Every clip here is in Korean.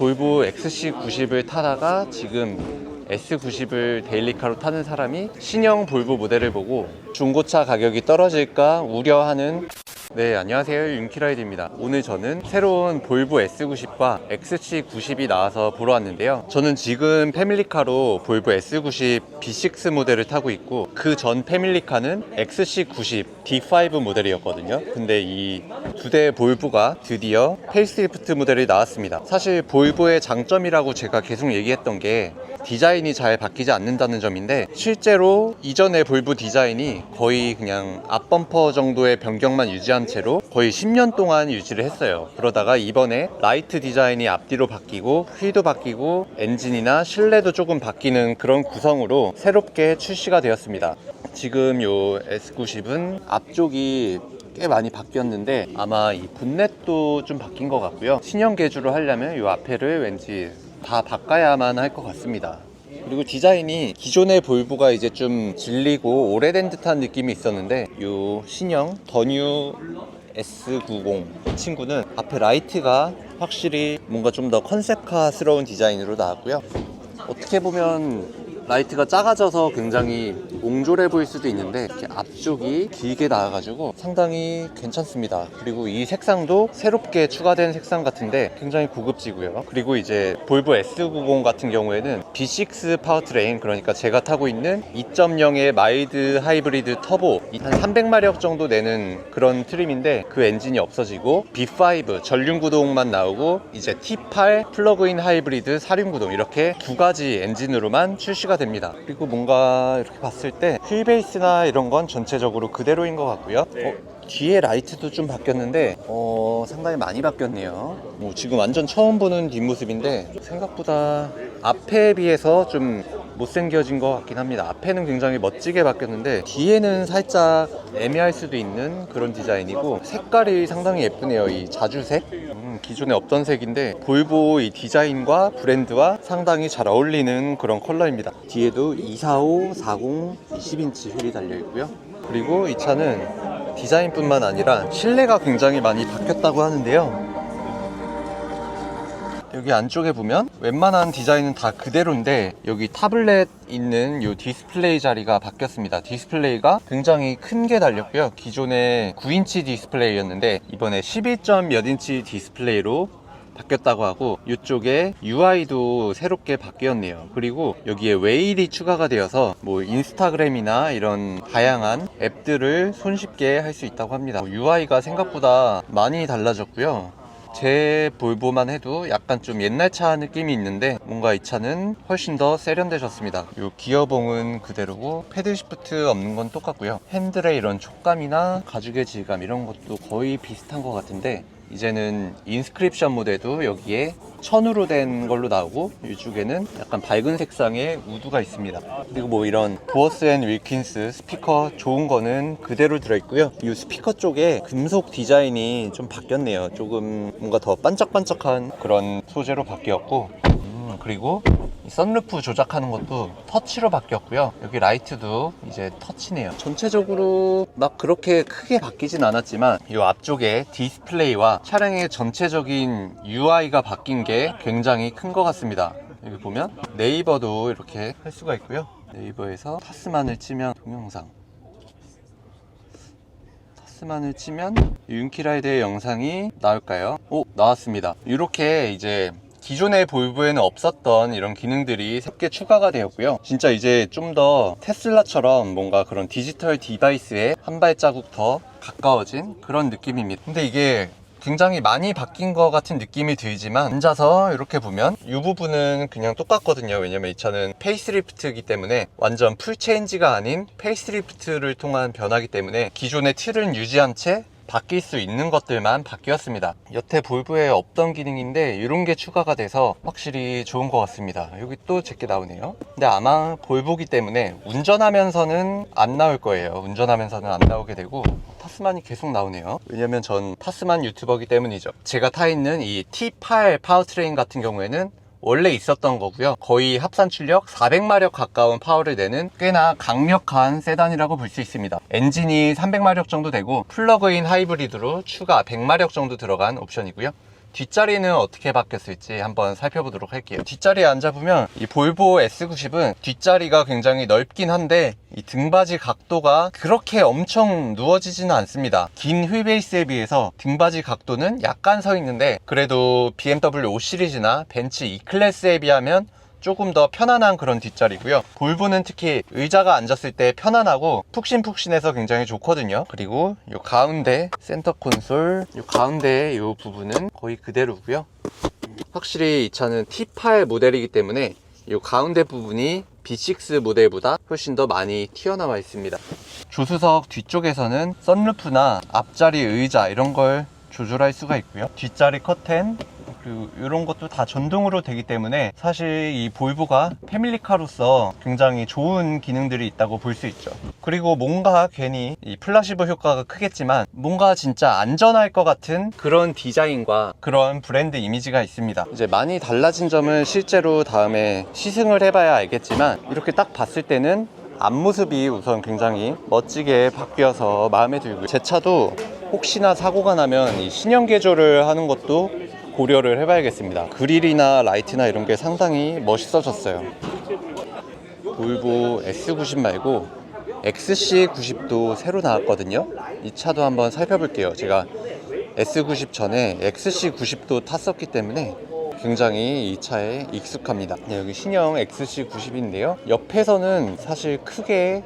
볼보 XC90을 타다가 지금 S90을 데일리카로 타는 사람이 신형 볼보 모델을 보고 중고차 가격이 떨어질까 우려하는 네, 안녕하세요. 윤키라이드입니다. 오늘 저는 새로운 볼보 S90과 XC90이 나와서 보러 왔는데요. 저는 지금 패밀리카로 볼보 S90 B6 모델을 타고 있고 그 전 패밀리카는 XC90 D5 모델이었거든요. 근데 이 두 대의 볼보가 드디어 페이스리프트 모델이 나왔습니다. 사실 볼보의 장점이라고 제가 계속 얘기했던 게 디자인이 잘 바뀌지 않는다는 점인데, 실제로 이전의 볼보 디자인이 거의 그냥 앞범퍼 정도의 변경만 유지한 채로 거의 10년 동안 유지를 했어요. 그러다가 이번에 라이트 디자인이 앞뒤로 바뀌고 휠도 바뀌고 엔진이나 실내도 조금 바뀌는 그런 구성으로 새롭게 출시가 되었습니다. 지금 요 S90은 앞쪽이 꽤 많이 바뀌었는데 아마 이 본넷도 좀 바뀐 것 같고요. 신형 개조를 하려면 이 앞에를 왠지 다 바꿔야만 할 것 같습니다. 그리고 디자인이 기존의 볼보가 이제 좀 질리고 오래된 듯한 느낌이 있었는데 이 신형 더뉴 S90 이 친구는 앞에 라이트가 확실히 뭔가 좀 더 컨셉카스러운 디자인으로 나왔고요. 어떻게 보면 라이트가 작아져서 굉장히 옹졸해 보일 수도 있는데 이렇게 앞쪽이 길게 나와가지고 상당히 괜찮습니다. 그리고 이 색상도 새롭게 추가된 색상 같은데 굉장히 고급지고요. 그리고 이제 볼보 S90 같은 경우에는 B6 파워트레인, 그러니까 제가 타고 있는 2.0의 마일드 하이브리드 터보 한 300마력 정도 내는 그런 트림인데 그 엔진이 없어지고 B5 전륜구동만 나오고 이제 T8 플러그인 하이브리드 사륜구동, 이렇게 두 가지 엔진으로만 출시가 됩니다. 그리고 뭔가 이렇게 봤을 때 휠베이스나 이런 건 전체적으로 그대로인 것 같고요. 뒤에 라이트도 좀 바뀌었는데 상당히 많이 바뀌었네요. 지금 완전 처음 보는 뒷모습인데 생각보다 앞에 비해서 좀 못생겨진 것 같긴 합니다. 앞에는 굉장히 멋지게 바뀌었는데 뒤에는 살짝 애매할 수도 있는 그런 디자인이고, 색깔이 상당히 예쁘네요. 이 자주색, 기존에 없던 색인데 볼보 이 디자인과 브랜드와 상당히 잘 어울리는 그런 컬러입니다. 뒤에도 245, 40, 20인치 휠이 달려있고요. 그리고 이 차는 디자인뿐만 아니라 실내가 굉장히 많이 바뀌었다고 하는데요. 여기 안쪽에 보면 웬만한 디자인은 다 그대로인데 여기 타블렛 있는 이 디스플레이 자리가 바뀌었습니다. 디스플레이가 굉장히 큰 게 달렸고요. 기존에 9인치 디스플레이였는데 이번에 11점 몇 인치 디스플레이로 바뀌었다고 하고, 이쪽에 UI도 새롭게 바뀌었네요. 그리고 여기에 웨일이 추가가 되어서 뭐 인스타그램이나 이런 다양한 앱들을 손쉽게 할 수 있다고 합니다. UI가 생각보다 많이 달라졌고요. 제 볼보만 해도 약간 좀 옛날 차 느낌이 있는데 뭔가 이 차는 훨씬 더 세련되셨습니다. 요 기어봉은 그대로고 패들 시프트 없는 건 똑같고요. 핸들의 이런 촉감이나 가죽의 질감 이런 것도 거의 비슷한 것 같은데, 이제는 인스크립션 모델도 여기에 천으로 된 걸로 나오고 이쪽에는 약간 밝은 색상의 우드가 있습니다. 그리고 뭐 이런 보어스 앤 윌킨스 스피커 좋은 거는 그대로 들어있고요. 이 스피커 쪽에 금속 디자인이 좀 바뀌었네요. 조금 뭔가 더 반짝반짝한 그런 소재로 바뀌었고, 그리고 이 선루프 조작하는 것도 터치로 바뀌었고요. 여기 라이트도 이제 터치네요. 전체적으로 막 그렇게 크게 바뀌진 않았지만 이 앞쪽에 디스플레이와 차량의 전체적인 UI가 바뀐 게 굉장히 큰 것 같습니다. 여기 보면 네이버도 이렇게 할 수가 있고요. 네이버에서 타스만을 치면 동영상, 타스만을 치면 윤키라이드의 영상이 나올까요? 나왔습니다. 이렇게 이제 기존의 볼보에는 없었던 이런 기능들이 새롭게 추가가 되었고요. 진짜 이제 좀 더 테슬라처럼 뭔가 그런 디지털 디바이스에 한 발자국 더 가까워진 그런 느낌입니다. 근데 이게 굉장히 많이 바뀐 것 같은 느낌이 들지만 앉아서 이렇게 보면 이 부분은 그냥 똑같거든요. 왜냐면 이 차는 페이스리프트이기 때문에 완전 풀 체인지가 아닌 페이스리프트를 통한 변화이기 때문에 기존의 틀은 유지한 채 바뀔 수 있는 것들만 바뀌었습니다. 여태 볼보에 없던 기능인데 이런 게 추가가 돼서 확실히 좋은 것 같습니다. 여기 또 제게 나오네요. 근데 아마 볼보기 때문에 운전하면서는 안 나올 거예요. 운전하면서는 안 나오게 되고 타스만이 계속 나오네요. 왜냐면 전 타스만 유튜버기 때문이죠. 제가 타 있는 이 T8 파워트레인 같은 경우에는 원래 있었던 거고요. 거의 합산 출력 400마력 가까운 파워를 내는 꽤나 강력한 세단이라고 볼 수 있습니다. 엔진이 300마력 정도 되고 플러그인 하이브리드로 추가 100마력 정도 들어간 옵션이고요. 뒷자리는 어떻게 바뀌었을지 한번 살펴보도록 할게요. 뒷자리에 앉아보면 이 볼보 S90은 뒷자리가 굉장히 넓긴 한데 이 등받이 각도가 그렇게 엄청 누워지지는 않습니다. 긴 휠베이스에 비해서 등받이 각도는 약간 서 있는데 그래도 BMW 5 시리즈나 벤츠 E클래스에 비하면 조금 더 편안한 그런 뒷자리고요. 볼보는 특히 의자가 앉았을 때 편안하고 푹신푹신해서 굉장히 좋거든요. 그리고 이 가운데 센터 콘솔, 이 가운데 이 부분은 거의 그대로고요. 확실히 이 차는 T8 모델이기 때문에 이 가운데 부분이 B6 모델보다 훨씬 더 많이 튀어나와 있습니다. 조수석 뒤쪽에서는 선루프나 앞자리 의자 이런 걸 조절할 수가 있고요. 뒷자리 커튼, 그리고 이런 것도 다 전동으로 되기 때문에 사실 이 볼보가 패밀리카로서 굉장히 좋은 기능들이 있다고 볼 수 있죠. 그리고 뭔가 괜히 이 플라시보 효과가 크겠지만 뭔가 진짜 안전할 것 같은 그런 디자인과 그런 브랜드 이미지가 있습니다. 이제 많이 달라진 점은 실제로 다음에 시승을 해봐야 알겠지만 이렇게 딱 봤을 때는 앞모습이 우선 굉장히 멋지게 바뀌어서 마음에 들고요. 제 차도 혹시나 사고가 나면 이 신형 개조를 하는 것도 고려를 해봐야겠습니다. 그릴이나 라이트나 이런 게 상당히 멋있어졌어요. 볼보 S90 말고 XC90도 새로 나왔거든요. 이 차도 한번 살펴볼게요. 제가 S90 전에 XC90도 탔었기 때문에 굉장히 이 차에 익숙합니다. 네, 여기 신형 XC90인데요. 옆에서는 사실 크게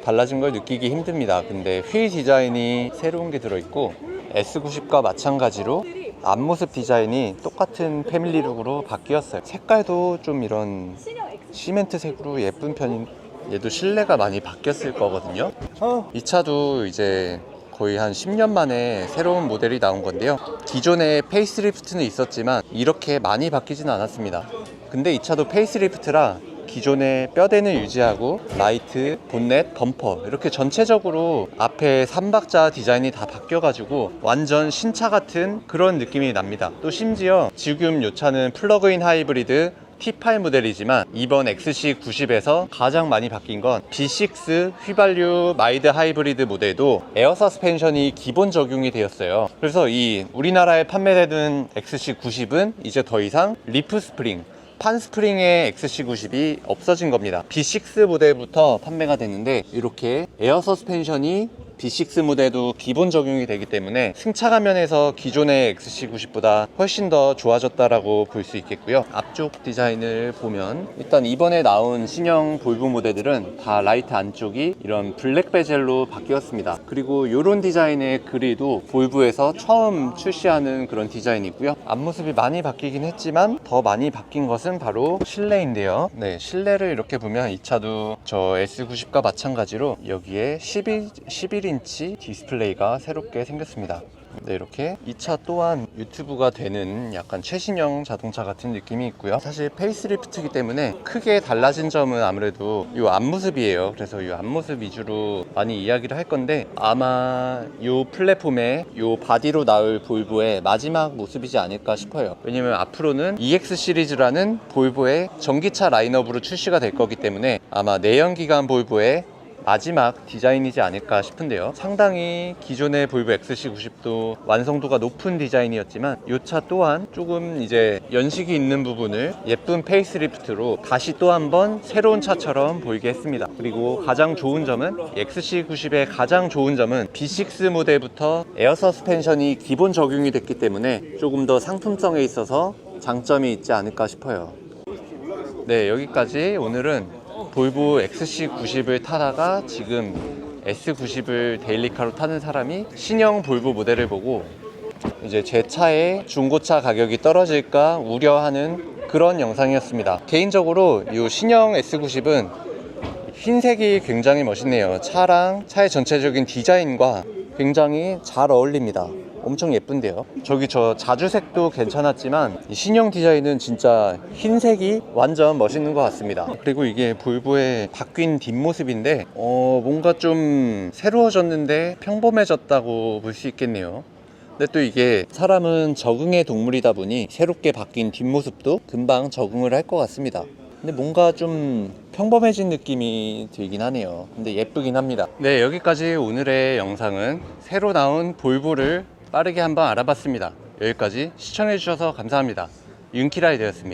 달라진 걸 느끼기 힘듭니다. 근데 휠 디자인이 새로운 게 들어있고 S90과 마찬가지로 앞모습 디자인이 똑같은 패밀리룩으로 바뀌었어요. 색깔도 좀 이런 시멘트 색으로 예쁜 편인, 얘도 실내가 많이 바뀌었을 거거든요. 이 차도 이제 거의 한 10년 만에 새로운 모델이 나온 건데요. 기존에 페이스리프트는 있었지만 이렇게 많이 바뀌진 않았습니다. 근데 이 차도 페이스리프트라 기존의 뼈대는 유지하고 라이트, 본넷, 범퍼 이렇게 전체적으로 앞에 3박자 디자인이 다 바뀌어가지고 완전 신차 같은 그런 느낌이 납니다. 또 심지어 지금 이 차는 플러그인 하이브리드 T8 모델이지만 이번 XC90에서 가장 많이 바뀐 건 B6 휘발유 마일드 하이브리드 모델도 에어 서스펜션이 기본 적용이 되었어요. 그래서 이 우리나라에 판매되는 XC90은 이제 더 이상 리프 스프링, 판 스프링의 XC90이 없어진 겁니다. B6 모델부터 판매가 됐는데 이렇게 에어 서스펜션이 B6 모델도 기본 적용이 되기 때문에 승차감 면에서 기존의 XC90보다 훨씬 더 좋아졌다라고 볼 수 있겠고요. 앞쪽 디자인을 보면 일단 이번에 나온 신형 볼보 모델들은 다 라이트 안쪽이 이런 블랙 베젤로 바뀌었습니다. 그리고 이런 디자인의 그릴도 볼보에서 처음 출시하는 그런 디자인이고요. 앞모습이 많이 바뀌긴 했지만 더 많이 바뀐 것은 바로 실내인데요. 네, 실내를 이렇게 보면 이 차도 저 S90과 마찬가지로 여기에 11인치 디스플레이가 새롭게 생겼습니다. 네, 이렇게 이 차 또한 유튜브가 되는 약간 최신형 자동차 같은 느낌이 있고요. 사실 페이스리프트이기 때문에 크게 달라진 점은 아무래도 이 앞모습이에요. 그래서 이 앞모습 위주로 많이 이야기를 할 건데 아마 이 플랫폼에 이 바디로 나올 볼보의 마지막 모습이지 않을까 싶어요. 왜냐면 앞으로는 EX 시리즈라는 볼보의 전기차 라인업으로 출시가 될 거기 때문에 아마 내연기관 볼보의 마지막 디자인이지 않을까 싶은데요. 상당히 기존의 볼보 XC90도 완성도가 높은 디자인이었지만 이 차 또한 조금 이제 연식이 있는 부분을 예쁜 페이스리프트로 다시 또 한번 새로운 차처럼 보이게 했습니다. 그리고 가장 좋은 점은 XC90의 가장 좋은 점은 B6 모델부터 에어 서스펜션이 기본 적용이 됐기 때문에 조금 더 상품성에 있어서 장점이 있지 않을까 싶어요. 네, 여기까지 오늘은 볼보 XC90을 타다가 지금 S90을 데일리카로 타는 사람이 신형 볼보 모델을 보고 이제 제 차의 중고차 가격이 떨어질까 우려하는 그런 영상이었습니다. 개인적으로 이 신형 S90은 흰색이 굉장히 멋있네요. 차랑 차의 전체적인 디자인과 굉장히 잘 어울립니다. 엄청 예쁜데요. 저기 저 자주색도 괜찮았지만 이 신형 디자인은 진짜 흰색이 완전 멋있는 것 같습니다. 그리고 이게 볼보의 바뀐 뒷모습인데 뭔가 좀 새로워졌는데 평범해졌다고 볼 수 있겠네요. 근데 또 이게 사람은 적응의 동물이다 보니 새롭게 바뀐 뒷모습도 금방 적응을 할 것 같습니다. 근데 뭔가 좀 평범해진 느낌이 들긴 하네요. 근데 예쁘긴 합니다. 네, 여기까지 오늘의 영상은 새로 나온 볼보를 빠르게 한번 알아봤습니다. 여기까지 시청해주셔서 감사합니다. 윤키라이 되었습니다.